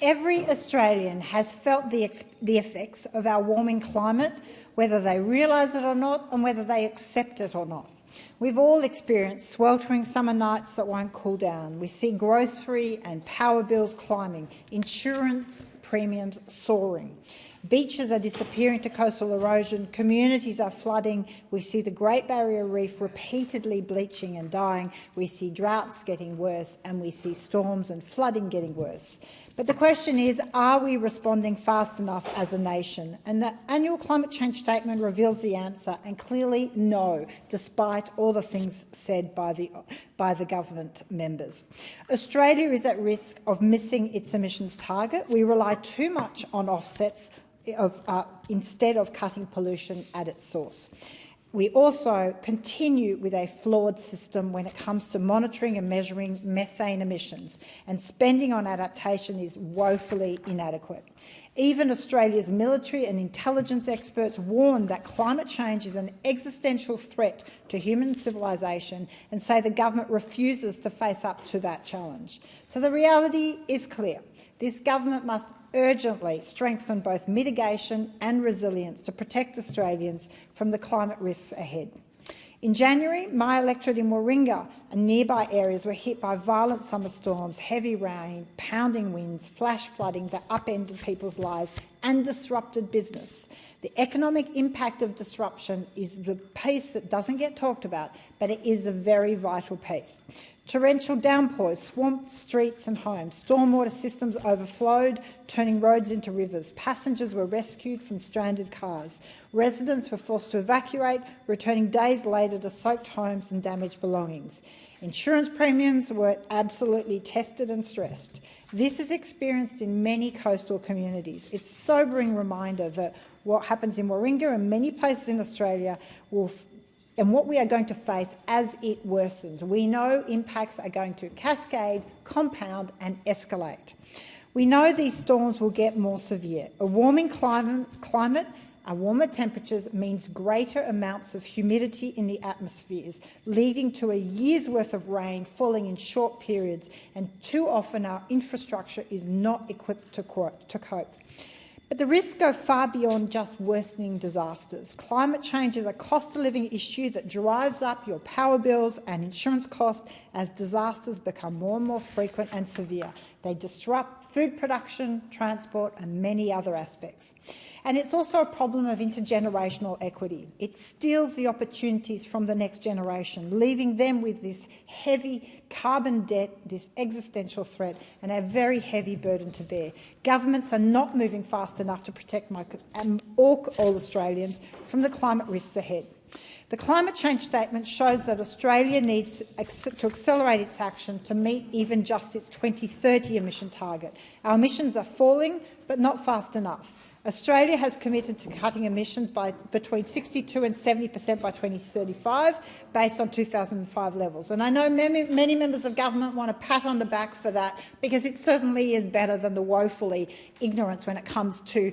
Every Australian has felt the effects of our warming climate, whether they realise it or not, and whether they accept it or not. We've all experienced sweltering summer nights that won't cool down. We see grocery and power bills climbing, insurance premiums soaring. Beaches are disappearing to coastal erosion, communities are flooding, we see the Great Barrier Reef repeatedly bleaching and dying, we see droughts getting worse, and we see storms and flooding getting worse. But the question is, are we responding fast enough as a nation? And the annual climate change statement reveals the answer, and clearly no, despite all the things said by the government members. Australia is at risk of missing its emissions target. We rely too much on offsets instead of cutting pollution at its source. We also continue with a flawed system when it comes to monitoring and measuring methane emissions, and spending on adaptation is woefully inadequate. Even Australia's military and intelligence experts warn that climate change is an existential threat to human civilisation and say the government refuses to face up to that challenge. So the reality is clear. This government must urgently strengthen both mitigation and resilience to protect Australians from the climate risks ahead. In January, my electorate in Warringah and nearby areas were hit by violent summer storms, heavy rain, pounding winds, flash flooding that upended people's lives and disrupted business. The economic impact of disruption is the piece that doesn't get talked about, but it is a very vital piece. Torrential downpours swamped streets and homes. Stormwater systems overflowed, turning roads into rivers. Passengers were rescued from stranded cars. Residents were forced to evacuate, returning days later to soaked homes and damaged belongings. Insurance premiums were absolutely tested and stressed. This is experienced in many coastal communities. It's a sobering reminder that what happens in Warringah and many places in Australia and what we are going to face as it worsens. We know impacts are going to cascade, compound and escalate. We know these storms will get more severe. A warming climate, warmer temperatures means greater amounts of humidity in the atmospheres, leading to a year's worth of rain falling in short periods, and too often our infrastructure is not equipped to cope. But the risks go far beyond just worsening disasters. Climate change is a cost of living issue that drives up your power bills and insurance costs as disasters become more and more frequent and severe. They disrupt food production, transport and many other aspects. And it's also a problem of intergenerational equity. It steals the opportunities from the next generation, leaving them with this heavy carbon debt, this existential threat, and a very heavy burden to bear. Governments are not moving fast enough to protect all Australians from the climate risks ahead. The climate change statement shows that Australia needs to accelerate its action to meet even just its 2030 emission target. Our emissions are falling, but not fast enough. Australia has committed to cutting emissions by between 62% and 70% by 2035, based on 2005 levels. And I know many members of government want a pat on the back for that, because it certainly is better than the woefully ignorance when it comes to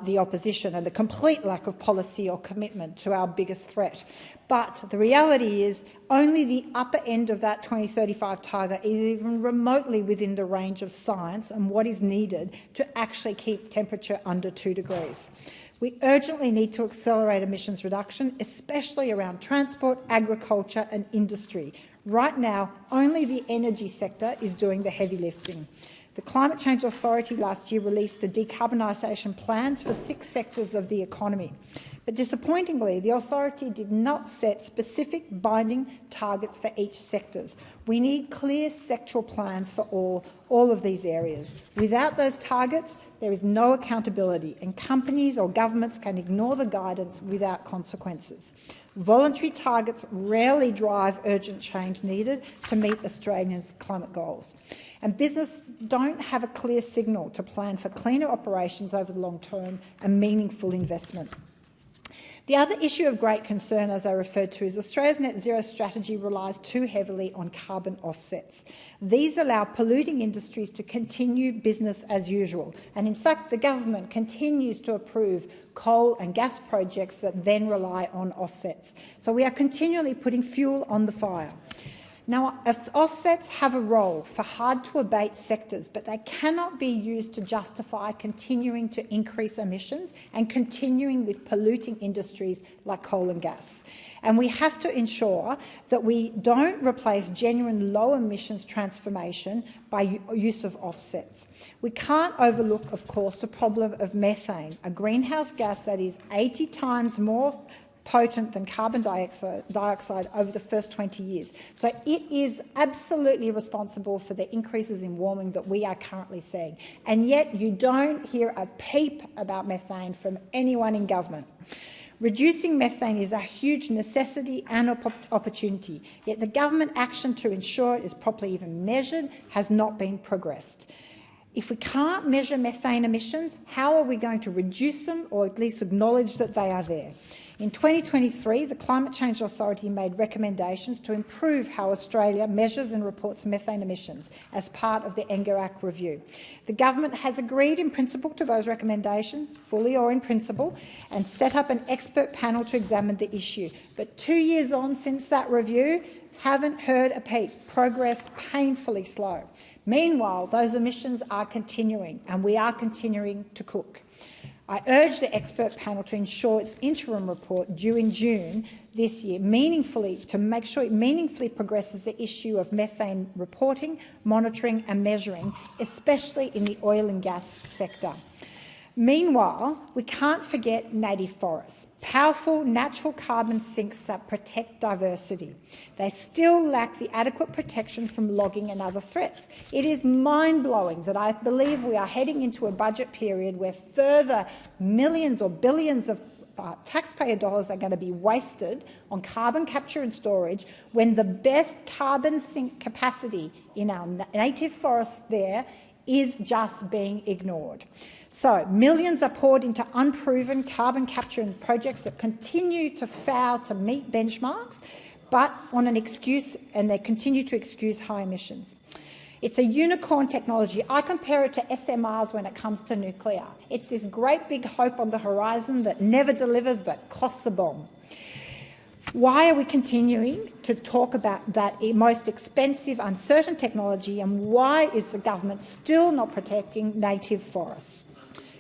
the opposition and the complete lack of policy or commitment to our biggest threat. But the reality is only the upper end of that 2035 target is even remotely within the range of science and what is needed to actually keep temperature under 2 degrees. We urgently need to accelerate emissions reduction, especially around transport, agriculture and industry. Right now, only the energy sector is doing the heavy lifting. The Climate Change Authority last year released the decarbonisation plans for 6 sectors of the economy. But disappointingly, the authority did not set specific binding targets for each sector. We need clear sectoral plans for all of these areas. Without those targets, there is no accountability, and companies or governments can ignore the guidance without consequences. Voluntary targets rarely drive urgent change needed to meet Australians' climate goals. And businesses don't have a clear signal to plan for cleaner operations over the long term and meaningful investment. The other issue of great concern, as I referred to, is Australia's net zero strategy relies too heavily on carbon offsets. These allow polluting industries to continue business as usual, and in fact the government continues to approve coal and gas projects that then rely on offsets. So we are continually putting fuel on the fire. Now, offsets have a role for hard-to-abate sectors, but they cannot be used to justify continuing to increase emissions and continuing with polluting industries like coal and gas. And we have to ensure that we don't replace genuine low emissions transformation by use of offsets. We can't overlook, of course, the problem of methane, a greenhouse gas that is 80 times more potent than carbon dioxide over the first 20 years. So it is absolutely responsible for the increases in warming that we are currently seeing. And yet you don't hear a peep about methane from anyone in government. Reducing methane is a huge necessity and opportunity, yet the government action to ensure it is properly even measured has not been progressed. If we can't measure methane emissions, how are we going to reduce them or at least acknowledge that they are there? In 2023, the Climate Change Authority made recommendations to improve how Australia measures and reports methane emissions as part of the NGERAC review. The government has agreed in principle to those recommendations, fully or in principle, and set up an expert panel to examine the issue. But 2 years on since that review, haven't heard a peep. Progress painfully slow. Meanwhile, those emissions are continuing, and we are continuing to cook. I urge the expert panel to ensure its interim report due in June this year to make sure it meaningfully progresses the issue of methane reporting, monitoring and measuring, especially in the oil and gas sector. Meanwhile, we can't forget native forests, powerful natural carbon sinks that protect diversity. They still lack the adequate protection from logging and other threats. It is mind-blowing that I believe we are heading into a budget period where further millions or billions of taxpayer dollars are going to be wasted on carbon capture and storage when the best carbon sink capacity in our native forests there is just being ignored. So millions are poured into unproven carbon capture projects that continue to fail to meet benchmarks, but on an excuse, and they continue to excuse high emissions. It's a unicorn technology. I compare it to SMRs when it comes to nuclear. It's this great big hope on the horizon that never delivers but costs a bomb. Why are we continuing to talk about that most expensive, uncertain technology, and why is the government still not protecting native forests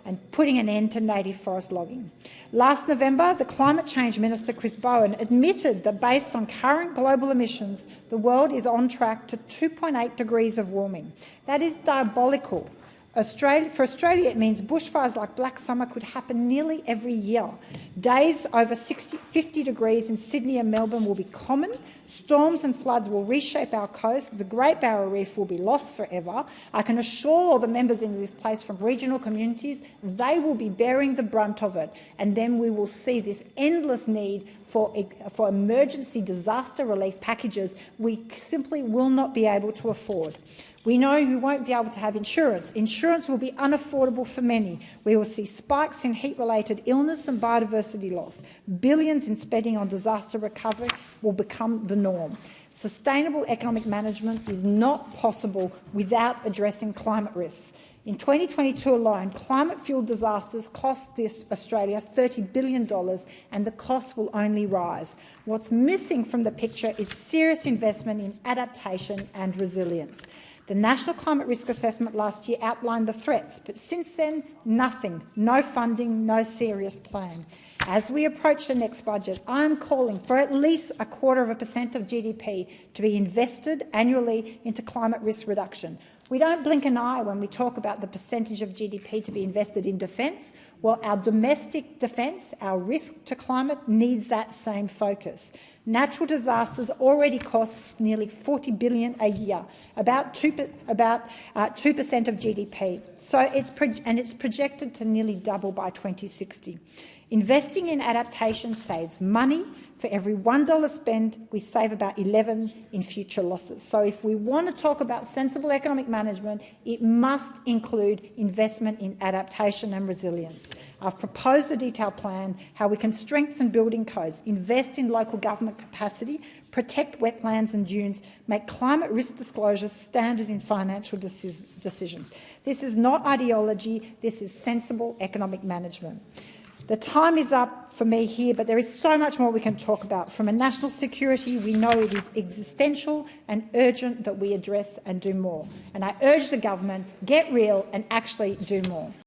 and putting an end to native forest logging? Last November, the Climate Change Minister, Chris Bowen, admitted that based on current global emissions, the world is on track to 2.8 degrees of warming. That is diabolical. For Australia, it means bushfires like Black Summer could happen nearly every year. Days over 50 degrees in Sydney and Melbourne will be common. Storms and floods will reshape our coast. The Great Barrier Reef will be lost forever. I can assure the members in this place from regional communities they will be bearing the brunt of it, and then we will see this endless need for emergency disaster relief packages we simply will not be able to afford. We know you won't be able to have insurance. Insurance will be unaffordable for many. We will see spikes in heat-related illness and biodiversity loss. Billions in spending on disaster recovery will become the norm. Sustainable economic management is not possible without addressing climate risks. In 2022 alone, climate-fuelled disasters cost Australia $30 billion, and the cost will only rise. What's missing from the picture is serious investment in adaptation and resilience. The National Climate Risk Assessment last year outlined the threats, but since then, nothing, no funding, no serious plan. As we approach the next budget, I am calling for at least 0.25% of GDP to be invested annually into climate risk reduction. We don't blink an eye when we talk about the percentage of GDP to be invested in defence. Well, our domestic defence, our risk to climate, needs that same focus. Natural disasters already cost nearly $40 billion a year, about 2% of GDP. So it's projected to nearly double by 2060. Investing in adaptation saves money. For every $1 spent, we save about 11 in future losses. So if we want to talk about sensible economic management, it must include investment in adaptation and resilience. I've proposed a detailed plan how we can strengthen building codes, invest in local government capacity, protect wetlands and dunes, make climate risk disclosures standard in financial decisions. This is not ideology, this is sensible economic management. The time is up for me here, but there is so much more we can talk about. From a national security, we know it is existential and urgent that we address and do more. And I urge the government, get real and actually do more.